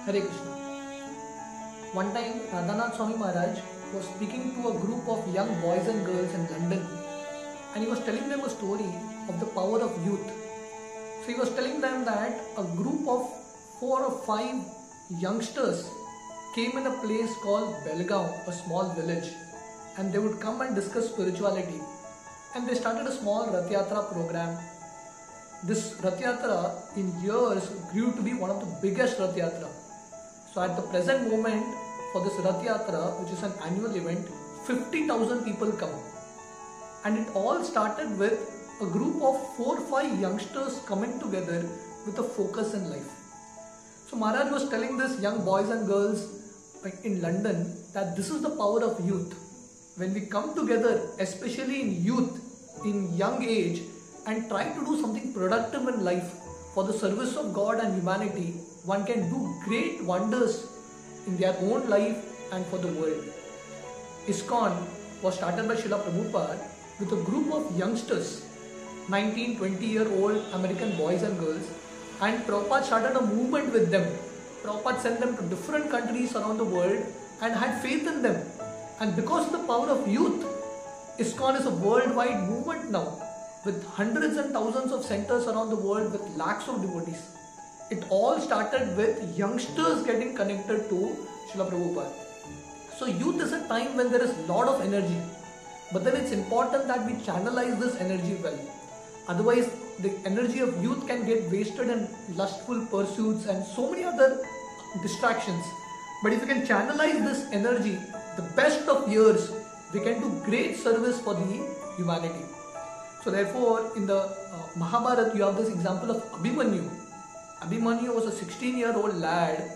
Hare Krishna. One time, Radhanath Swami Maharaj was speaking to a group of young boys and girls in London, and he was telling them a story of the power of youth. So he was telling them that a group of 4 or 5 youngsters came in a place called Belgaum, a small village, and they would come and discuss spirituality. And they started a small Rath Yatra program. This Rath Yatra in years grew to be one of the biggest Rath Yatra. So at the present moment, for this Rath Yatra, which is an annual event, 50,000 people come. And it all started with a group of 4 or 5 youngsters coming together with a focus in life. So Maharaj was telling these young boys and girls in London that this is the power of youth. When we come together, especially in youth, in young age, and try to do something productive in life for the service of God and humanity, one can do great wonders in their own life and for the world. ISKCON was started by Srila Prabhupada with a group of youngsters, 19, 20-year-old American boys and girls, and Prabhupada started a movement with them. Prabhupada sent them to different countries around the world and had faith in them. And because of the power of youth, ISKCON is a worldwide movement now, with hundreds and thousands of centers around the world with lakhs of devotees. It all started with youngsters getting connected to Srila Prabhupada. So youth is a time when there is a lot of energy, but then it's important that we channelize this energy well. Otherwise, the energy of youth can get wasted in lustful pursuits and so many other distractions. But if we can channelize this energy, the best of years, we can do great service for the humanity. So therefore, in the Mahabharata, you have this example of Abhimanyu. Abhimanyu was a 16-year-old lad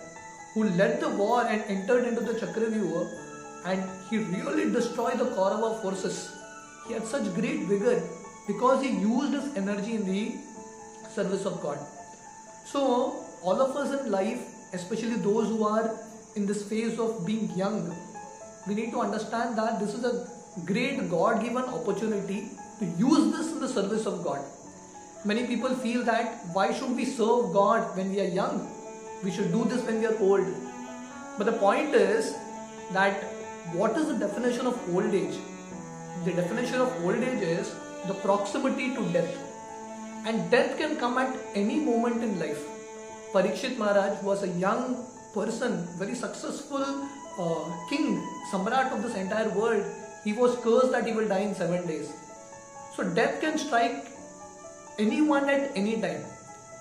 who led the war and entered into the Chakravyuha, and he really destroyed the Kaurava forces. He had such great vigor because he used his energy in the service of God. So all of us in life, especially those who are in this phase of being young, we need to understand that this is a great God-given opportunity to use this in the service of God. Many people feel that why should we serve God when we are young? We should do this when we are old. But the point is that what is the definition of old age? The definition of old age is the proximity to death. And death can come at any moment in life. Parikshit Maharaj was a young person, very successful king, Samrat of this entire world. He was cursed that he will die in 7 days. So death can strike anyone at any time.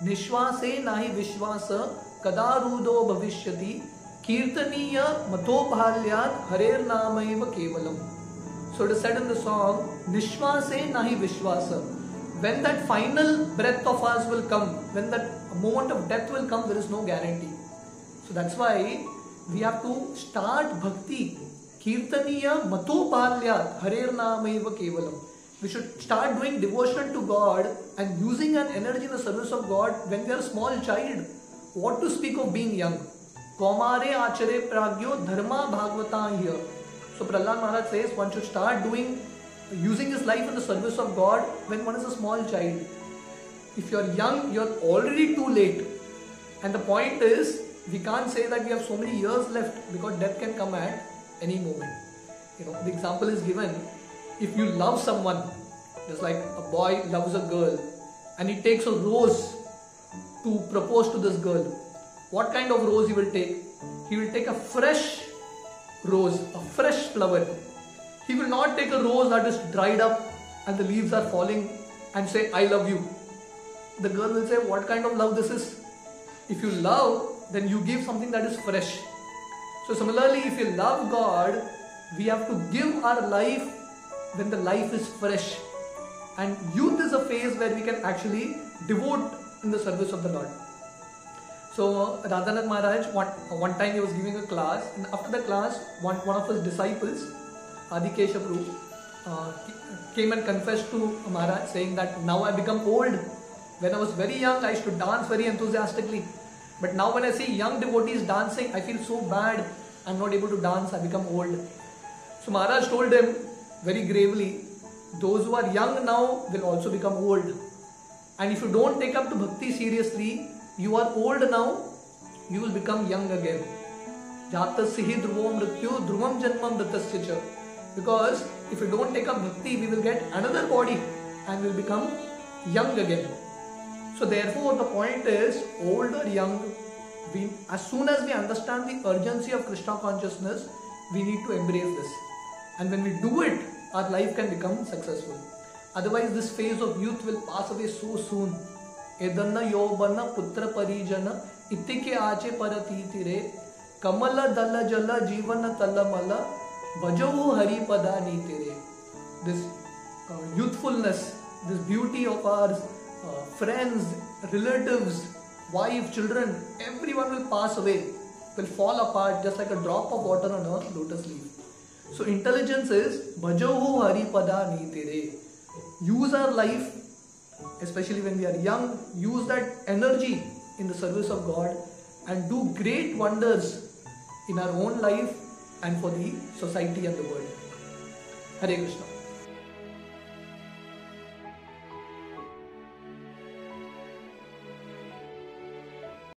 Nishwase nahi vishwasa kadarudo bhavishyati kirtaniya matobhalyat harer namaiva kevalam. So it is said in the song, Nishwase nahi vishwasa. When that final breath of us will come, when that moment of death will come, there is no guarantee. So that's why we have to start bhakti. Kirtaniya matobhalyat harer namaiva kevalam. We should start doing devotion to God and using an energy in the service of God when we are a small child. What to speak of being young? Kaumare achare pragyo dharma bhagavata here. So Prahlad Maharaj says one should start using his life in the service of God when one is a small child. If you are young, you are already too late. And the point is, we can't say that we have so many years left because death can come at any moment. The example is given. If you love someone, just like a boy loves a girl and he takes a rose to propose to this girl, what kind of rose he will take? He will take a fresh rose, a fresh flower. He will not take a rose that is dried up and the leaves are falling and say, I love you. The girl will say, what kind of love this is? If you love, then you give something that is fresh. So similarly, if you love God, we have to give our life when the life is fresh. And youth is a phase where we can actually devote in the service of the Lord. So Radhanath Maharaj, one time he was giving a class, and after the class, one of his disciples, Adikesha Prabhu, came and confessed to Maharaj saying that now I become old. When I was very young, I used to dance very enthusiastically. But now when I see young devotees dancing, I feel so bad. I'm not able to dance, I become old. So Maharaj told him very gravely, those who are young now will also become old. And if you don't take up to bhakti seriously, you are old now, we will become young again. Jatasya dhruvo mrityu dhruvam janmam mritasya cha. Because if we don't take up bhakti, we will get another body and will become young again. So therefore the point is, old or young, as soon as we understand the urgency of Krishna consciousness, we need to embrace this. And when we do it, our life can become successful. Otherwise, this phase of youth will pass away so soon. Edanna yobana putra parijana itike ache paratitire kamala dalla jala jivana talamala bhajavu hari pada nitire. This youthfulness, this beauty of our friends, relatives, wife, children, everyone will pass away, will fall apart just like a drop of water on a lotus leaf. So intelligence is bhajavu hari pada nitire. Use our life, especially when we are young, use that energy in the service of God and do great wonders in our own life and for the society and the world. Hare Krishna.